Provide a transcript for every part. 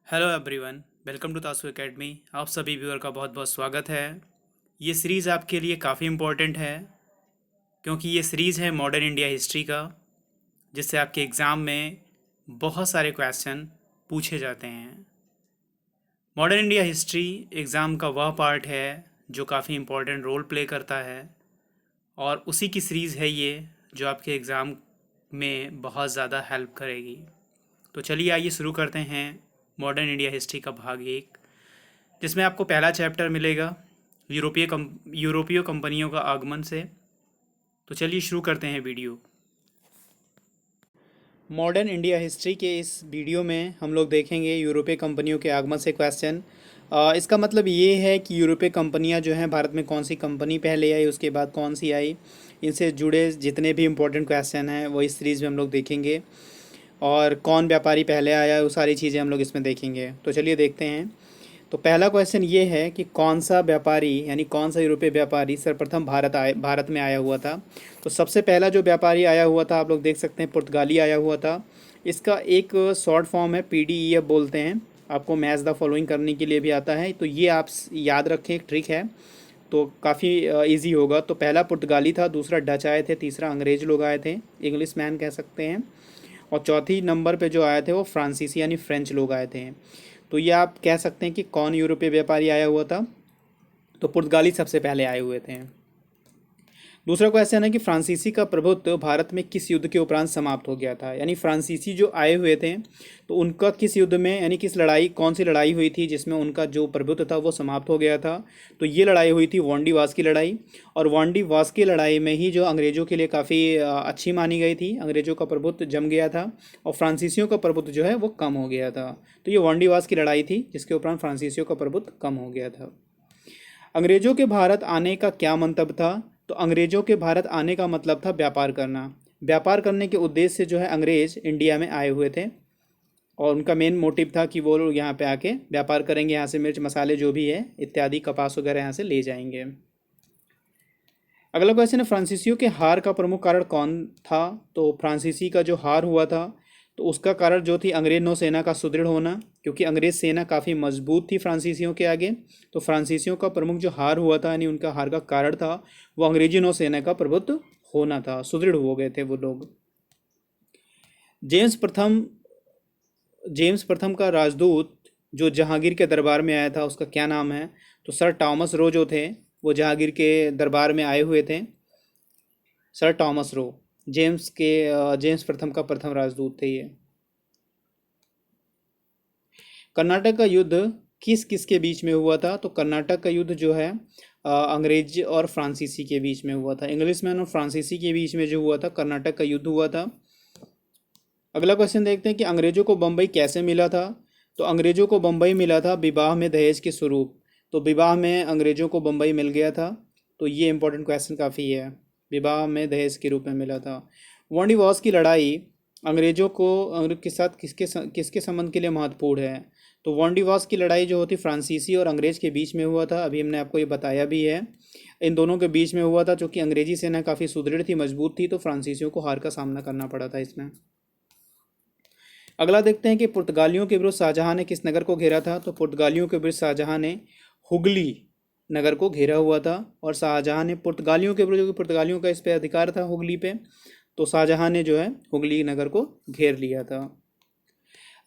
Hello everyone, welcome to तासु academy. आप सभी व्यूअर का बहुत बहुत स्वागत है। ये सीरीज़ आपके लिए काफ़ी इम्पोर्टेंट है क्योंकि ये सीरीज़ है मॉडर्न इंडिया हिस्ट्री का, जिससे आपके एग्ज़ाम में बहुत सारे क्वेश्चन पूछे जाते हैं। मॉडर्न इंडिया हिस्ट्री एग्ज़ाम का वह पार्ट है जो काफ़ी इम्पोर्टेंट रोल प्ले करता है, और उसी की सीरीज़ है ये जो आपके एग्ज़ाम में बहुत ज़्यादा हेल्प करेगी। तो चलिए आइए शुरू करते हैं मॉडर्न इंडिया हिस्ट्री का भाग 1, जिसमें आपको पहला चैप्टर मिलेगा यूरोपीय कंपनियों का आगमन से। तो चलिए शुरू करते हैं वीडियो। मॉडर्न इंडिया हिस्ट्री के इस वीडियो में हम लोग देखेंगे यूरोपीय कंपनियों के आगमन से क्वेश्चन। इसका मतलब ये है कि यूरोपीय कंपनियां जो हैं, भारत में कौन सी कंपनी पहले आई, उसके बाद कौन सी आई, इनसे जुड़े जितने भी इम्पोर्टेंट क्वेश्चन हैं वो इस सीरीज़ में हम लोग देखेंगे। और कौन व्यापारी पहले आया, वो सारी चीज़ें हम लोग इसमें देखेंगे। तो चलिए देखते हैं। तो पहला क्वेश्चन ये है कि कौन सा व्यापारी यानी कौन सा यूरोपीय व्यापारी सर्वप्रथम भारत में आया हुआ था। तो सबसे पहला जो व्यापारी आया हुआ था, आप लोग देख सकते हैं, पुर्तगाली आया हुआ था। इसका एक शॉर्ट फॉर्म है, PDEF बोलते हैं। आपको मैच द फॉलोइंग करने के लिए भी आता है, तो ये आप याद रखें, एक ट्रिक है, तो काफ़ी इजी होगा। तो पहला पुर्तगाली था, दूसरा डच आए थे, तीसरा अंग्रेज लोग आए थे, इंग्लिश मैन कह सकते हैं, और चौथी नंबर पे जो आए थे वो फ्रांसीसी यानी फ्रेंच लोग आए थे। तो ये आप कह सकते हैं कि कौन यूरोपीय व्यापारी आया हुआ था। तो पुर्तगाली सबसे पहले आए हुए थे। दूसरा क्वेश्चन है कि फ्रांसीसी का प्रभुत्व भारत में किस युद्ध के उपरांत समाप्त हो गया था। यानी फ्रांसीसी जो आए हुए थे तो उनका किस युद्ध में, यानी किस लड़ाई, कौन सी लड़ाई हुई थी जिसमें उनका जो प्रभुत्व था वो समाप्त हो गया था। तो ये लड़ाई हुई थी वांडीवास की लड़ाई। और वांडीवास की लड़ाई में ही जो अंग्रेज़ों के लिए काफ़ी अच्छी मानी गई थी, अंग्रेज़ों का प्रभुत्व जम गया था और फ्रांसीसियों का प्रभुत्व जो है वो कम हो गया था। तो ये वांडीवास की लड़ाई थी जिसके उपरांत फ्रांसीसियों का प्रभुत्व कम हो गया था। अंग्रेजों के भारत आने का क्या मंतव्य था। तो अंग्रेजों के भारत आने का मतलब था व्यापार करना। व्यापार करने के उद्देश्य से जो है अंग्रेज इंडिया में आए हुए थे, और उनका मेन मोटिव था कि वो लोग यहाँ पे आके व्यापार करेंगे, यहाँ से मिर्च मसाले जो भी है इत्यादि, कपास वगैरह यहाँ से ले जाएंगे। अगला क्वेश्चन है, फ्रांसीसियों के हार का प्रमुख कारण कौन था। तो फ्रांसीसी का जो हार हुआ था तो उसका कारण जो थी अंग्रेज नौसेना का सुदृढ़ होना, क्योंकि अंग्रेज सेना काफ़ी मजबूत थी फ्रांसीसियों के आगे। तो फ्रांसीसियों का प्रमुख जो हार हुआ था, यानी उनका हार का कारण था, वो अंग्रेजी नौसेना का प्रभुत्व होना था, सुदृढ़ हो गए थे वो लोग। जेम्स प्रथम जेम्स प्रथम का राजदूत जो जहांगीर के दरबार में आया था उसका क्या नाम है। तो सर टॉमस रो जो थे वो जहांगीर के दरबार में आए हुए थे। सर टॉमस रो जेम्स प्रथम का प्रथम राजदूत थे ये। कर्नाटक का युद्ध किस किस के बीच में हुआ था। तो कर्नाटक का युद्ध जो है अंग्रेज और फ्रांसीसी के बीच में हुआ था, इंग्लिशमैन और फ्रांसीसी के बीच में जो हुआ था, कर्नाटक का युद्ध हुआ था। अगला क्वेश्चन देखते हैं कि अंग्रेजों को बम्बई कैसे मिला था। तो अंग्रेजों को बम्बई मिला था विवाह में दहेज के स्वरूप। तो विवाह में अंग्रेजों को बम्बई मिल गया था। तो ये इंपॉर्टेंट क्वेश्चन काफ़ी है, विवाह में दहेज के रूप में मिला था। वांडीवास की लड़ाई अंग्रेजों को अंग्रेज के साथ किसके संबंध के लिए महत्वपूर्ण है। तो वांडीवास की लड़ाई जो होती फ्रांसीसी और अंग्रेज के बीच में हुआ था, अभी हमने आपको ये बताया भी है। इन दोनों के बीच में हुआ था, क्योंकि अंग्रेजी सेना काफ़ी सुदृढ़ थी, मजबूत थी, तो फ्रांसीसियों को हार का सामना करना पड़ा था इसमें। अगला देखते हैं कि पुर्तगालियों के विरुद्ध शाहजहां ने किस नगर को घेरा था। तो पुर्तगालियों के विरुद्ध शाहजहां ने हुगली नगर को घेरा हुआ था। और शाहजहां ने पुर्तगालियों के विरुद्ध, पुर्तगालियों का इस पे अधिकार था हुगली पे, तो शाहजहां ने जो है हुगली नगर को घेर लिया था।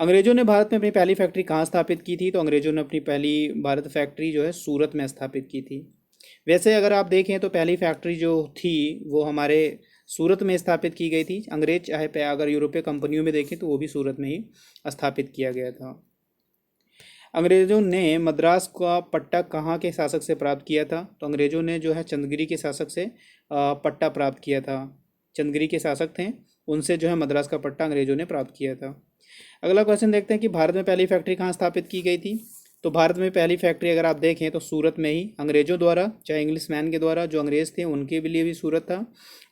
अंग्रेजों ने भारत में अपनी पहली फैक्ट्री कहाँ स्थापित की थी। तो अंग्रेजों ने अपनी पहली भारत फैक्ट्री जो है सूरत में स्थापित की थी। वैसे अगर आप देखें तो पहली फैक्ट्री जो थी वो हमारे सूरत में स्थापित की गई थी। अंग्रेज चाहे अगर यूरोपीय कंपनियों में देखें तो वो भी सूरत में ही स्थापित किया गया था। अंग्रेजों ने मद्रास का पट्टा कहाँ के शासक से प्राप्त किया था। तो अंग्रेजों ने जो है चंदगिरी के शासक से पट्टा प्राप्त किया था। चंदगिरी के शासक थे, उनसे जो है मद्रास का पट्टा अंग्रेजों ने प्राप्त किया था। अगला क्वेश्चन देखते हैं कि भारत में पहली फैक्ट्री कहाँ स्थापित की गई थी। तो भारत में पहली फैक्ट्री अगर आप देखें तो सूरत में ही, अंग्रेजों द्वारा, चाहे इंग्लिश मैन के द्वारा, जो अंग्रेज थे उनके लिए भी सूरत था।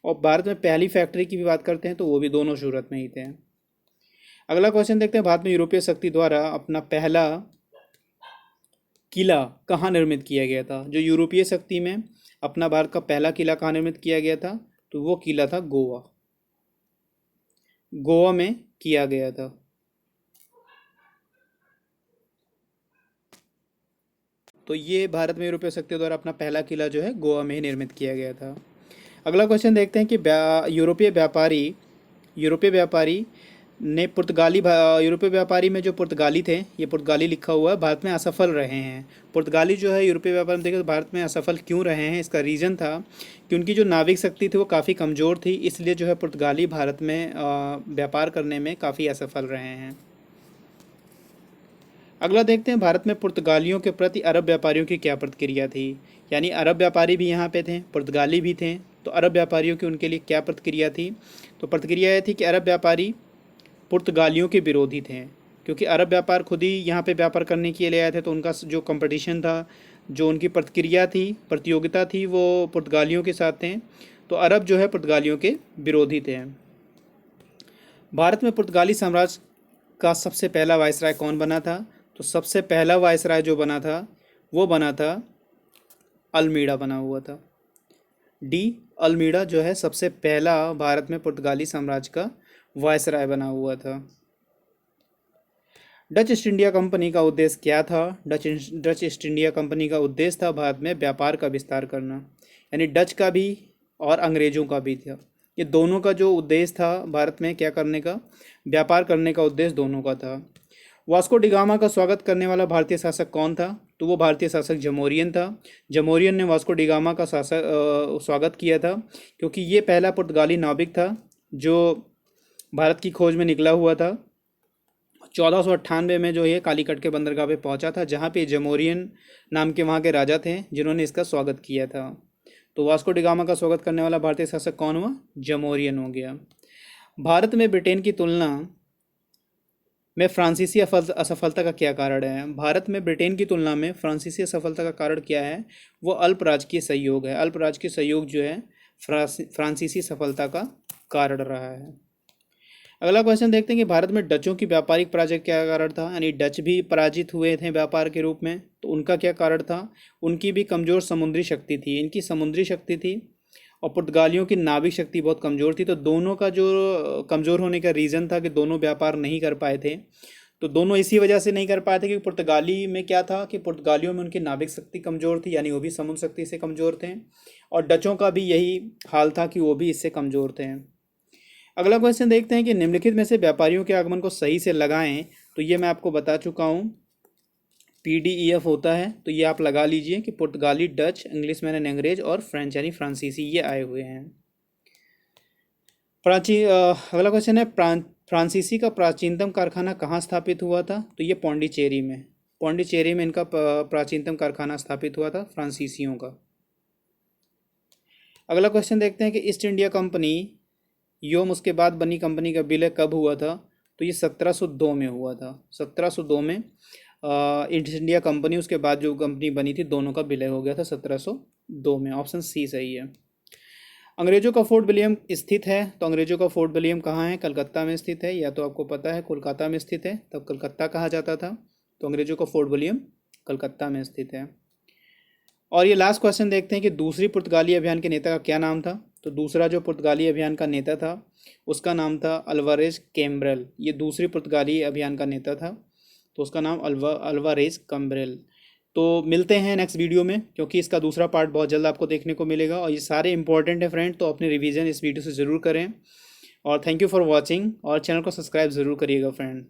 और भारत में पहली फैक्ट्री की भी बात करते हैं तो वो भी दोनों सूरत में ही थे। अगला क्वेश्चन देखते हैं, भारत में यूरोपीय शक्ति द्वारा अपना पहला किला कहाँ निर्मित किया गया था। जो यूरोपीय शक्ति में अपना भारत का पहला किला कहाँ निर्मित किया गया था। तो वो किला था गोवा, गोवा में किया गया था। तो ये भारत में यूरोपीय शक्तियों द्वारा अपना पहला किला जो है गोवा में ही निर्मित किया गया था। अगला क्वेश्चन देखते हैं कि यूरोपीय व्यापारी ने यूरोपीय व्यापारी में जो पुर्तगाली थे, ये पुर्तगाली लिखा हुआ है, भारत में असफल रहे हैं। पुर्तगाली जो है यूरोपीय व्यापार में देखें तो भारत में असफल क्यों रहे हैं, इसका रीज़न था कि उनकी जो नाविक शक्ति थी वो काफ़ी कमज़ोर थी, इसलिए जो है पुर्तगाली भारत में व्यापार करने में काफ़ी असफल रहे हैं। अगला देखते हैं भारत में पुर्तगालियों के प्रति अरब व्यापारियों की क्या प्रतिक्रिया थी। यानी अरब व्यापारी भी यहाँ पे थे, पुर्तगाली भी थे, तो अरब व्यापारियों की उनके लिए क्या प्रतिक्रिया थी। तो प्रतिक्रिया यह थी कि अरब व्यापारी पुर्तगालियों के विरोधी थे, क्योंकि अरब व्यापार खुद ही यहाँ पे व्यापार करने के लिए आए थे, तो उनका जो कंपटीशन था, जो उनकी प्रतिक्रिया थी, प्रतियोगिता थी, वो पुर्तगालियों के साथ थे। तो अरब जो है पुर्तगालियों के विरोधी थे। भारत में पुर्तगाली साम्राज्य का सबसे पहला वायसराय कौन बना था। तो सबसे पहला वायसराय जो बना था वो बना था अल्मीड़ा बना हुआ था। डी, अल्मीड़ा जो है सबसे पहला भारत में पुर्तगाली साम्राज्य का वायसराय बना हुआ था। डच ईस्ट इंडिया कंपनी का उद्देश्य क्या था। डच ईस्ट इंडिया कंपनी का उद्देश्य था भारत में व्यापार का विस्तार करना, यानी डच का भी और अंग्रेज़ों का भी था। ये दोनों का जो उद्देश्य था भारत में क्या करने का, व्यापार करने का उद्देश्य दोनों का था। वास्को डिगामा का स्वागत करने वाला भारतीय शासक कौन था। तो वो भारतीय शासक जमोरियन था। जमोरियन ने वास्को डिगामा का स्वागत किया था, क्योंकि ये पहला पुर्तगाली नाविक था जो भारत की खोज में निकला हुआ था। 1498 में जो ये कालीकट के बंदरगाह पे पहुंचा था, जहाँ पे जमोरियन नाम के वहाँ के राजा थे जिन्होंने इसका स्वागत किया था। तो वास्को डिगामा का स्वागत करने वाला भारतीय शासक कौन हुआ, जमोरियन हो गया। भारत में ब्रिटेन की तुलना में फ्रांसीसी असफलता का क्या कारण है। भारत में ब्रिटेन की तुलना में फ्रांसीसी असफलता का कारण क्या है, वो अल्प राजकीय सहयोग है। अल्प राजकीय सहयोग जो है फ्रांसीसी सफलता का कारण रहा है। अगला क्वेश्चन देखते हैं कि भारत में डचों की व्यापारिक पराजय क्या कारण था। यानी डच भी पराजित हुए थे व्यापार के रूप में, तो उनका क्या कारण था। उनकी भी कमज़ोर समुद्री शक्ति थी, इनकी समुद्री शक्ति थी और पुर्तगालियों की नाविक शक्ति बहुत कमज़ोर थी। तो दोनों का जो कमज़ोर होने का रीज़न था कि दोनों व्यापार नहीं कर पाए थे। तो दोनों इसी वजह से नहीं कर पाए थे क्योंकि पुर्तगाली में क्या था कि पुर्तगालियों में उनकी नाविक शक्ति कमज़ोर थी, यानी वो भी समुद्र शक्ति से कमज़ोर थे, और डचों का भी यही हाल था कि वो भी इससे कमज़ोर थे। अगला क्वेश्चन देखते हैं कि निम्नलिखित में से व्यापारियों के आगमन को सही से लगाएं। तो ये मैं आपको बता चुका हूँ, PDEF होता है, तो ये आप लगा लीजिए कि पुर्तगाली, डच, इंग्लिशमैन एंड अंग्रेज और फ्रेंच यानी फ्रांसीसी ये आए हुए हैं। अगला क्वेश्चन है फ्रांसीसी का प्राचीनतम कारखाना कहाँ स्थापित हुआ था। तो ये पौंडीचेरी में इनका प्राचीनतम कारखाना स्थापित हुआ था फ्रांसीसियों का। अगला क्वेश्चन देखते हैं कि ईस्ट इंडिया कंपनी योम उसके बाद बनी कंपनी का विलय कब हुआ था। तो ये 1702 में हुआ था। 1702 में ईस्ट इंडिया कंपनी, उसके बाद जो कंपनी बनी थी, दोनों का विलय हो गया था 1702 में। ऑप्शन सी सही है। अंग्रेजों का फोर्ट विलियम स्थित है। तो अंग्रेजों का फोर्ट विलियम कहाँ है, कलकत्ता में स्थित है, या तो आपको पता है कोलकाता में स्थित है, तब कलकत्ता कहा जाता था। तो अंग्रेजों का फोर्ट विलियम कलकत्ता में स्थित है। और ये लास्ट क्वेश्चन देखते हैं कि दूसरी पुर्तगाली अभियान के नेता का क्या नाम था। तो दूसरा जो पुर्तगाली अभियान का नेता था उसका नाम था अल्वारेज कैम्ब्रेल। ये दूसरी पुर्तगाली अभियान का नेता था, तो उसका नाम अल्वारेज कैम्ब्रेल। तो मिलते हैं नेक्स्ट वीडियो में, क्योंकि इसका दूसरा पार्ट बहुत जल्द आपको देखने को मिलेगा और ये सारे इंपॉर्टेंट है फ्रेंड। तो अपनी रिवीजन इस वीडियो से ज़रूर करें और थैंक यू फॉर वॉचिंग, और चैनल को सब्सक्राइब ज़रूर करिएगा फ्रेंड।